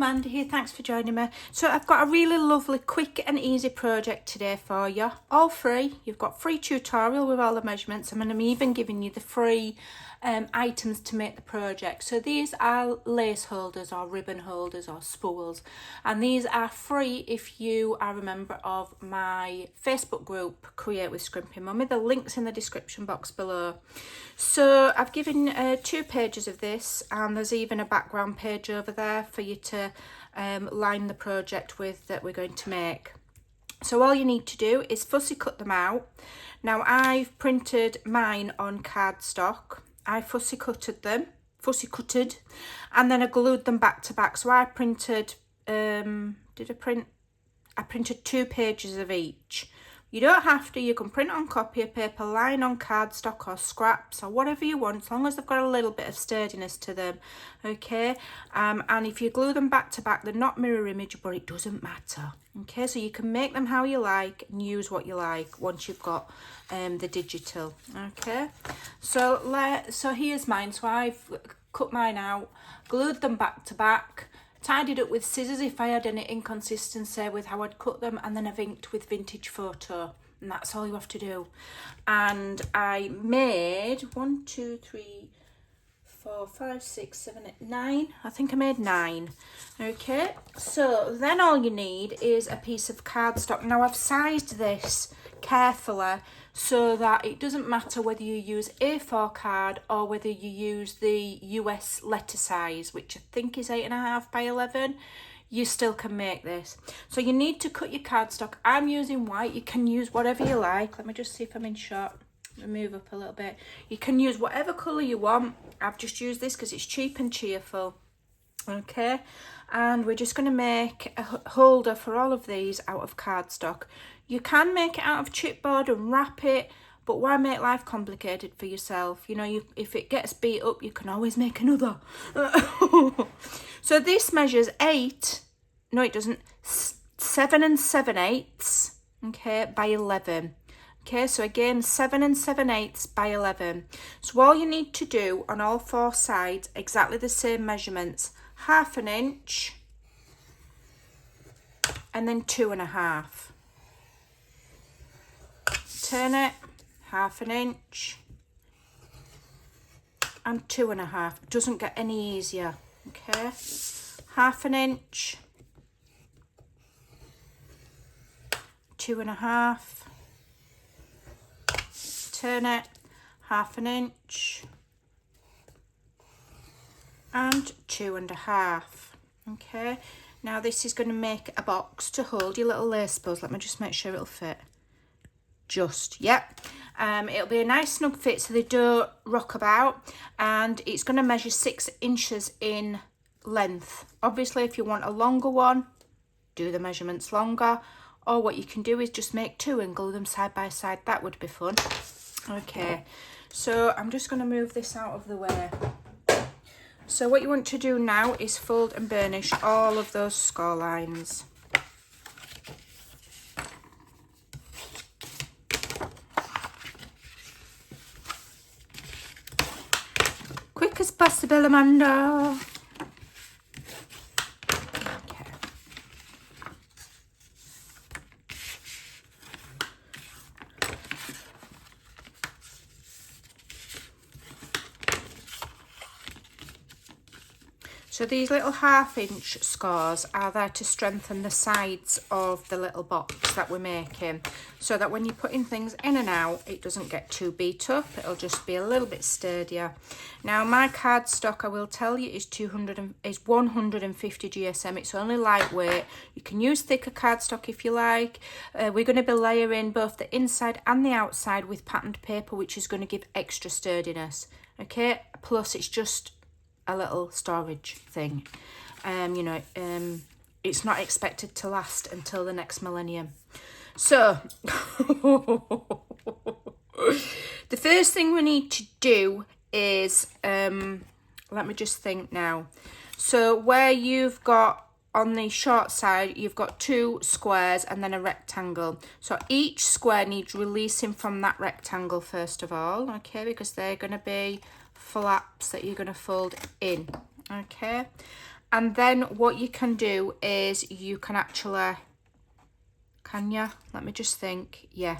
Amanda here, thanks for joining me. So I've got a really lovely, quick and easy project today for you, all free. You've got free tutorial with all the measurements, and I'm even giving you the free items to make the project. So these are lace holders or ribbon holders or spools, and these are free if you are a member of my Facebook group, Create with Scrimping Mummy. The link's in the description box below. So I've given 2 pages of this, and there's even a background page over there for you to line the project with that we're going to make. So all you need to do is fussy cut them out. Now I've printed mine on cardstock. I fussy cutted, and then I glued them back to back. So I printed, I printed 2 pages of each. You don't have to, you can print on copy paper, line on cardstock or scraps or whatever you want, as long as they've got a little bit of sturdiness to them, okay? And if you glue them back to back, they're not mirror image, but it doesn't matter, okay? So you can make them how you like and use what you like once you've got the digital, okay? So here's mine. So I've cut mine out, glued them back to back, tidied up with scissors if I had any inconsistency with how I'd cut them, and then I've inked with vintage photo, and that's all you have to do. And I made 1, 2, 3, 4, 5, 6, 7, 8, 9. I think I made 9. Okay, so then all you need is a piece of cardstock. Now I've sized this carefully so that it doesn't matter whether you use A4 card or whether you use the US letter size, which I think is 8.5 by 11. You still can make this. So you need to cut your cardstock. I'm using white. You can use whatever you like. Let me just see if I'm in shot. Let me move up a little bit. You can use whatever colour you want. I've just used this because it's cheap and cheerful. Okay, and we're just going to make a holder for all of these out of cardstock. You can make it out of chipboard and wrap it, but why make life complicated for yourself? You know, if it gets beat up, you can always make another. So this measures 8, no it doesn't, 7 7/8, okay, by 11. Okay, so again, 7 7/8 by 11. So all you need to do on all 4 sides, exactly the same measurements, 1/2 inch, and then 2.5. Turn it, 1/2 inch, and 2.5. It doesn't get any easier, okay? 1/2 inch, 2.5. Turn it, 1/2 inch, and 2.5. Okay, now this is going to make a box to hold your little lace spools. Let me just make sure it'll fit. Just, yep. It'll be a nice snug fit so they don't rock about, and it's going to measure 6 inches in length. Obviously, if you want a longer one, do the measurements longer, or what you can do is just make 2 and glue them side by side. That would be fun. Okay, so I'm just going to move this out of the way. So what you want to do now is fold and burnish all of those score lines. Quick as possible, Amanda. Okay. So these little 1/2 inch scores are there to strengthen the sides of the little box that we're making, so that when you're putting things in and out, it doesn't get too beat up. It'll just be a little bit sturdier. Now my cardstock, I will tell you, is 150 GSM. It's only lightweight. You can use thicker cardstock if you like. We're going to be layering both the inside and the outside with patterned paper, which is going to give extra sturdiness. Okay, plus it's just a little storage thing. You know, it's not expected to last until the next millennium. So the first thing we need to do is let me just think now. So where you've got on the short side, you've got 2 squares and then a rectangle. So each square needs releasing from that rectangle first of all, okay, because they're going to be flaps that you're going to fold in, okay. And then what you can do is you can actually, can you? Let me just think. Yeah,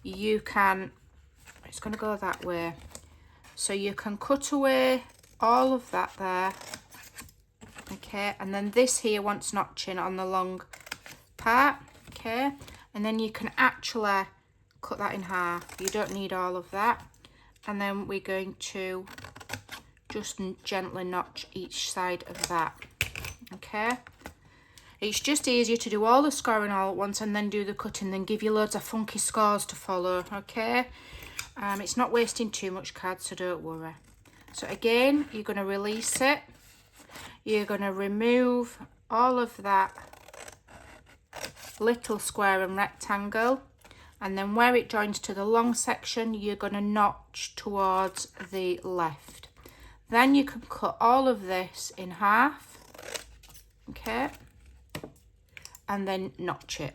you can, it's going to go that way. So you can cut away all of that there. Okay, and then this here wants notching on the long part. Okay, and then you can actually cut that in half. You don't need all of that. And then we're going to just gently notch each side of that. Okay, it's just easier to do all the scoring all at once and then do the cutting, then give you loads of funky scores to follow. Okay, it's not wasting too much card, so don't worry. So again, you're going to release it. You're going to remove all of that little square and rectangle, and then where it joins to the long section, you're going to notch towards the left. Then you can cut all of this in half, okay, and then notch it.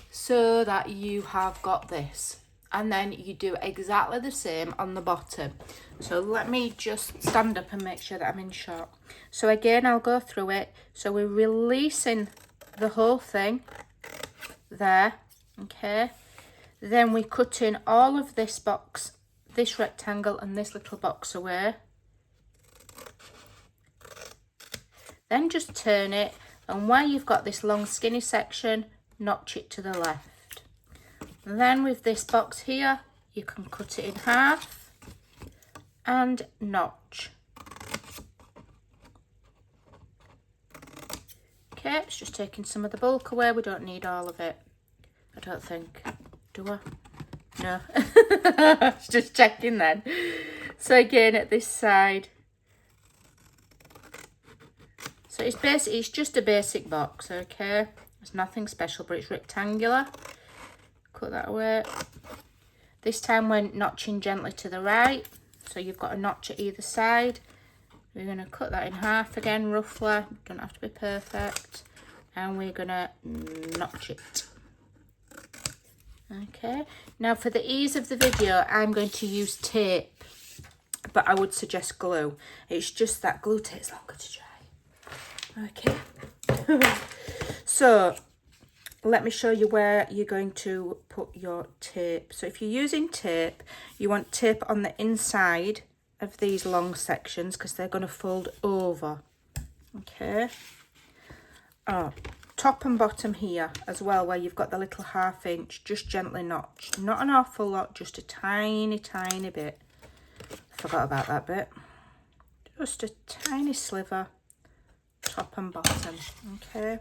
So that you have got this. And then you do exactly the same on the bottom. So let me just stand up and make sure that I'm in shot. So again, I'll go through it. So we're releasing the whole thing there, okay. Then we cut in all of this box, this rectangle and this little box away. Then just turn it, and where you've got this long skinny section, notch it to the left. Then with this box here, you can cut it in half and notch. Okay, it's just taking some of the bulk away. We don't need all of it, I don't think. Do I? No. It's just checking then. So again, at this side. So it's just a basic box, okay? It's nothing special, but it's rectangular. Cut that away. This time we're notching gently to the right, so you've got a notch at either side. We're going to cut that in half again, roughly. Don't have to be perfect. And we're going to notch it. Okay. Now for the ease of the video, I'm going to use tape, but I would suggest glue. It's just that glue takes longer to dry. Okay. So let me show you where you're going to put your tape. So if you're using tape, you want tape on the inside of these long sections because they're going to fold over. Okay. Oh, top and bottom here as well, where you've got the little 1/2 inch, just gently notch. Not an awful lot, just a tiny bit. Forgot about that bit. Just a tiny sliver, top and bottom. Okay.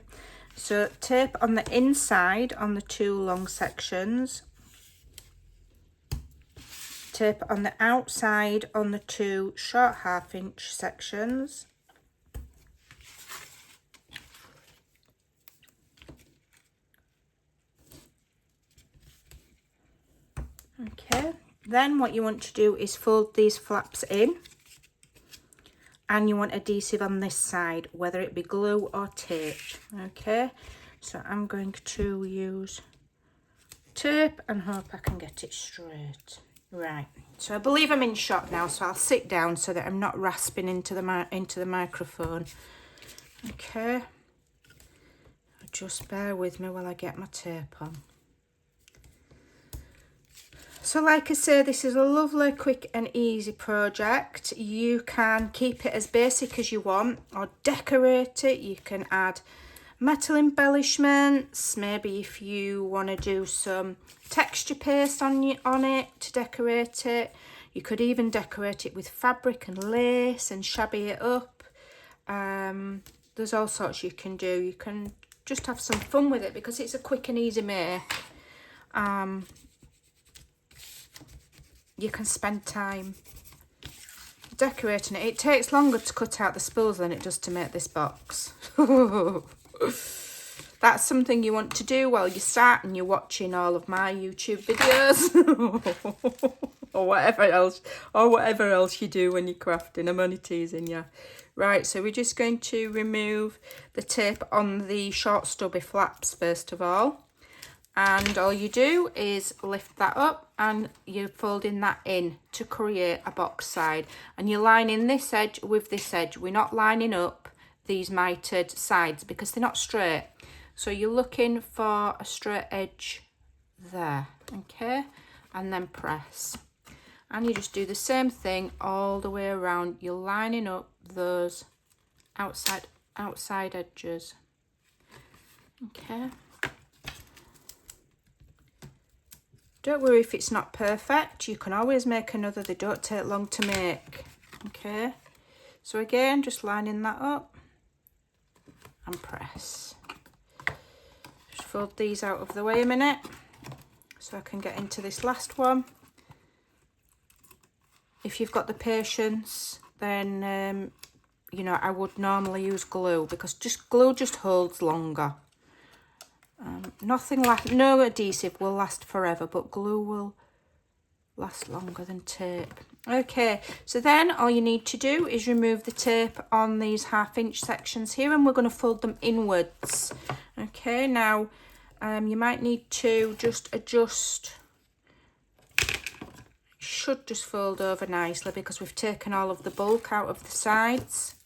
So tape on the inside on the 2 long sections. Tape on the outside on the 2 short 1/2 inch sections. Okay, then what you want to do is fold these flaps in. And you want adhesive on this side, whether it be glue or tape. Okay, so I'm going to use tape and hope I can get it straight. Right, so I believe I'm in shot now, so I'll sit down so that I'm not rasping into the microphone. Okay, just bear with me while I get my tape on. So like I say, this is a lovely, quick and easy project. You can keep it as basic as you want or decorate it. You can add metal embellishments. Maybe if you want to do some texture paste on it to decorate it. You could even decorate it with fabric and lace and shabby it up. There's all sorts you can do. You can just have some fun with it because it's a quick and easy make. You can spend time decorating it. It takes longer to cut out the spools than it does to make this box. That's something you want to do while you're sat and you're watching all of my YouTube videos. or whatever else you do when you're crafting. I'm only teasing you. Right, so we're just going to remove the tape on the short stubby flaps first of all. And all you do is lift that up and you're folding that in to create a box side. And you're lining this edge with this edge. We're not lining up these mitered sides because they're not straight. So you're looking for a straight edge there, okay? And then press. And you just do the same thing all the way around. You're lining up those outside edges, okay? Don't worry if it's not perfect. You can always make another. They don't take long to make, okay? So again, just lining that up and press. Just fold these out of the way a minute so I can get into this last one. If you've got the patience, then you know, I would normally use glue because glue just holds longer. No adhesive will last forever, but glue will last longer than tape. Okay, so then all you need to do is remove the tape on these 1/2 inch sections here, and we're going to fold them inwards. Okay, now you might need to just adjust. Should just fold over nicely because we've taken all of the bulk out of the sides.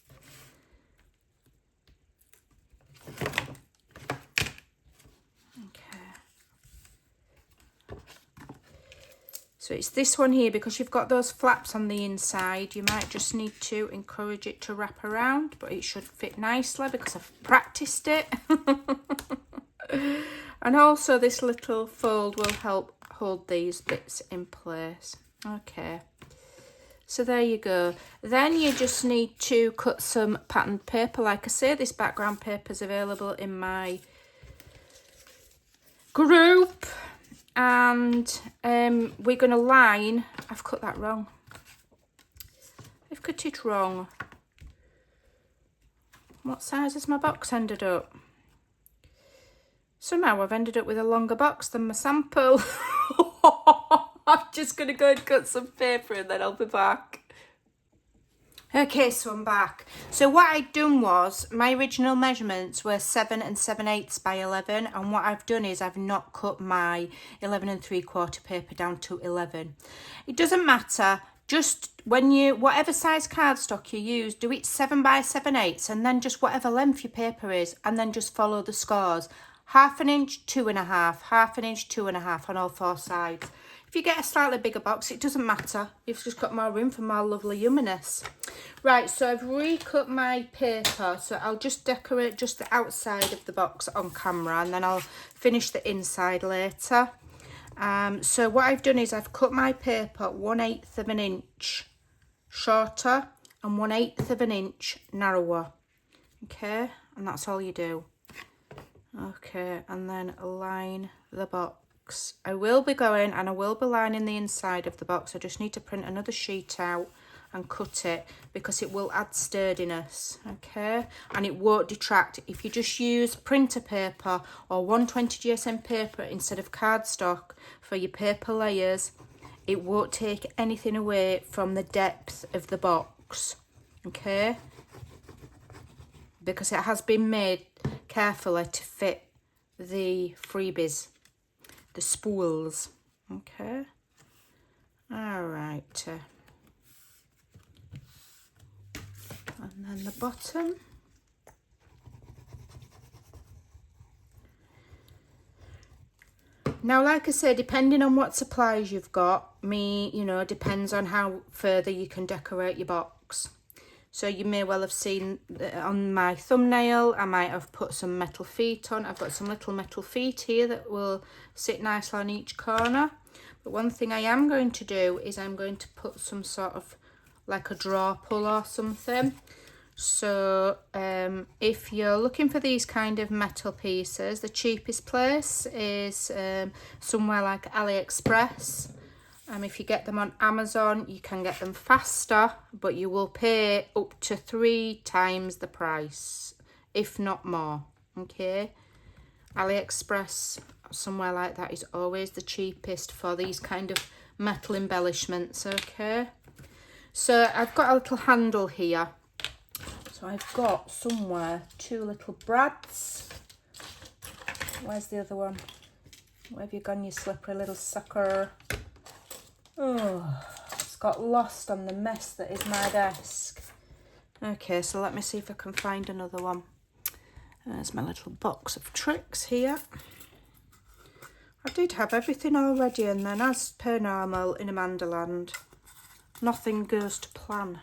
So it's this one here, because you've got those flaps on the inside, you might just need to encourage it to wrap around, but it should fit nicely because I've practiced it. And also this little fold will help hold these bits in place. Okay, so there you go. Then you just need to cut some patterned paper. Like I say, this background paper is available in my group. And we're going to line. I've cut that wrong. I've cut it wrong. What size has my box ended up? Somehow I've ended up with a longer box than my sample. I'm just going to go and cut some paper and then I'll be back. Okay, so I'm back. So what I'd done was, my original measurements were 7 7/8 by 11, and what I've done is I've not cut my 11 3/4 paper down to 11. It doesn't matter, just whatever size cardstock you use, do it 7 by 7/8, and then just whatever length your paper is, and then just follow the scores. 1/2 inch, 2.5, 1/2 inch, 2.5 on all 4 sides. If you get a slightly bigger box, it doesn't matter. You've just got more room for more lovely yumminess. Right, so I've recut my paper. So I'll just decorate just the outside of the box on camera, and then I'll finish the inside later. So what I've done is I've cut my paper 1/8 of an inch shorter and 1/8 of an inch narrower. Okay, and that's all you do. Okay, and then line the box. I will be going and I will be lining the inside of the box. I just need to print another sheet out and cut it because it will add sturdiness, okay? And it won't detract. If you just use printer paper or 120 GSM paper instead of cardstock for your paper layers, it won't take anything away from the depth of the box, okay? Because it has been made carefully to fit the freebies, the spools, okay? All right. And then the bottom. Now, like I say, depending on what supplies you've got, depends on how further you can decorate your box. So you may well have seen on my thumbnail, I might have put some metal feet on. I've got some little metal feet here that will sit nicely on each corner. But one thing I am going to do is I'm going to put some sort of like a drawer pull or something. So if you're looking for these kind of metal pieces, the cheapest place is somewhere like AliExpress. If you get them on Amazon, you can get them faster, but you will pay up to 3 times the price, if not more, okay? AliExpress, somewhere like that, is always the cheapest for these kind of metal embellishments, okay? So I've got a little handle here. So I've got somewhere 2 little brads. Where's the other one? Where have you gone, you slippery little sucker? Oh, it's got lost on the mess that is my desk. Okay, so let me see if I can find another one. There's my little box of tricks here. I did have everything already, and then as per normal in Amandaland, nothing goes to plan.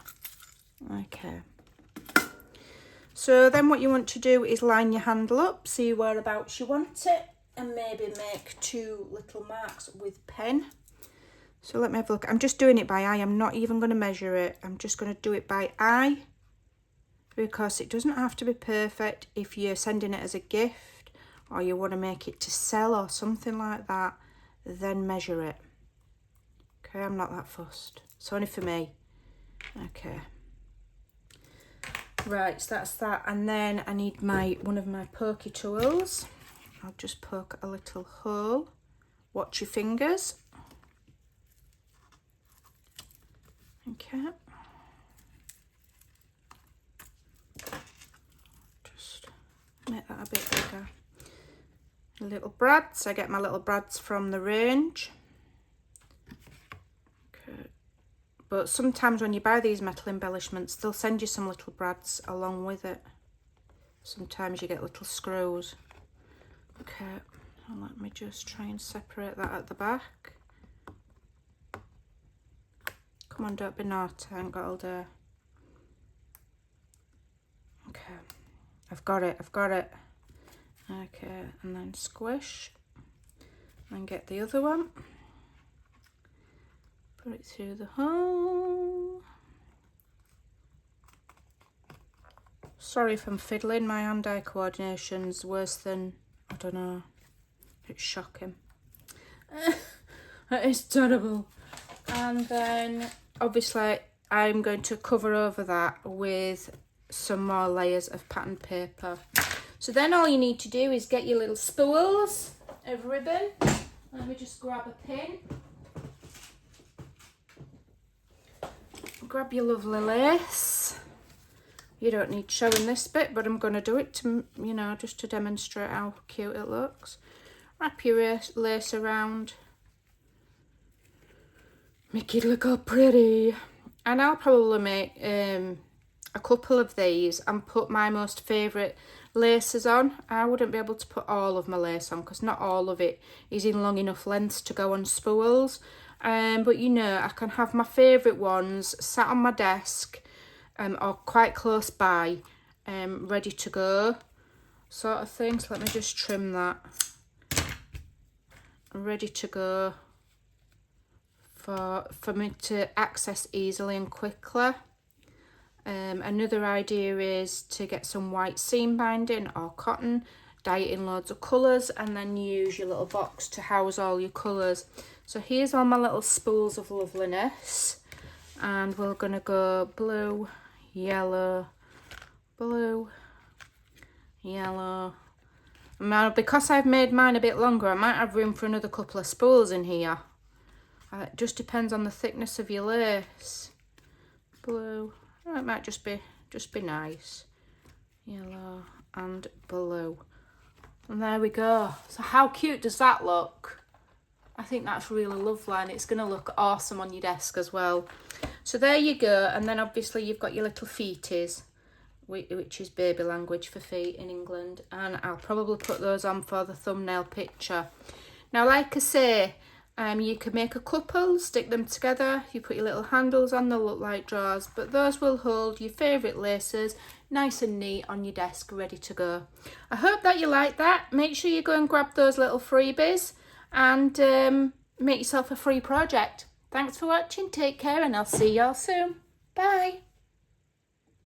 Okay. So then what you want to do is line your handle up, see whereabouts you want it, and maybe make 2 little marks with pen. So let me have a look. I'm just doing it by eye. I'm not even going to measure it. I'm just going to do it by eye, because it doesn't have to be perfect. If you're sending it as a gift or you want to make it to sell or something like that, then measure it. Okay, I'm not that fussed. It's only for me. Okay. Right, so that's that. And then I need one of my pokey tools. I'll just poke a little hole. Watch your fingers. Okay. Just make that a bit bigger. Little brads. I get my little brads from the range. Okay. But sometimes when you buy these metal embellishments, they'll send you some little brads along with it. Sometimes you get little screws. Okay, and let me just try and separate that at the back. Come on, don't be naughty, I ain't got all day. Okay, I've got it. Okay, and then squish. And get the other one. Put it through the hole. Sorry if I'm fiddling, my hand-eye coordination's worse than, I don't know, it's shocking. That is terrible. And then obviously I'm going to cover over that with some more layers of patterned paper. So then all you need to do is get your little spools of ribbon. Let me just grab a pin. Grab your lovely lace. You don't need showing this bit, but I'm going to do it to, you know, just to demonstrate how cute it looks. Wrap your lace around. Make it look all pretty. And I'll probably make a couple of these and put my most favourite laces on. I wouldn't be able to put all of my lace on because not all of it is in long enough lengths to go on spools. But you know, I can have my favourite ones sat on my desk or quite close by, ready to go sort of thing. So let me just trim that. Ready to go for me to access easily and quickly. Another idea is to get some white seam binding or cotton, dye it in loads of colours, and then use your little box to house all your colours. So here's all my little spools of loveliness, and we're going to go blue, yellow, blue, yellow. Now, because I've made mine a bit longer, I might have room for another couple of spools in here. It just depends on the thickness of your lace. Blue. It might just be nice. Yellow and blue. And there we go. So how cute does that look? I think that's really lovely, and it's going to look awesome on your desk as well. So there you go. And then obviously you've got your little feeties, which is baby language for feet in England. And I'll probably put those on for the thumbnail picture. Now, like I say, you can make a couple, stick them together. You put your little handles on, they'll look like drawers. But those will hold your favourite laces nice and neat on your desk, ready to go. I hope that you like that. Make sure you go and grab those little freebies and make yourself a free project. Thanks for watching. Take care, and I'll see y'all soon. Bye.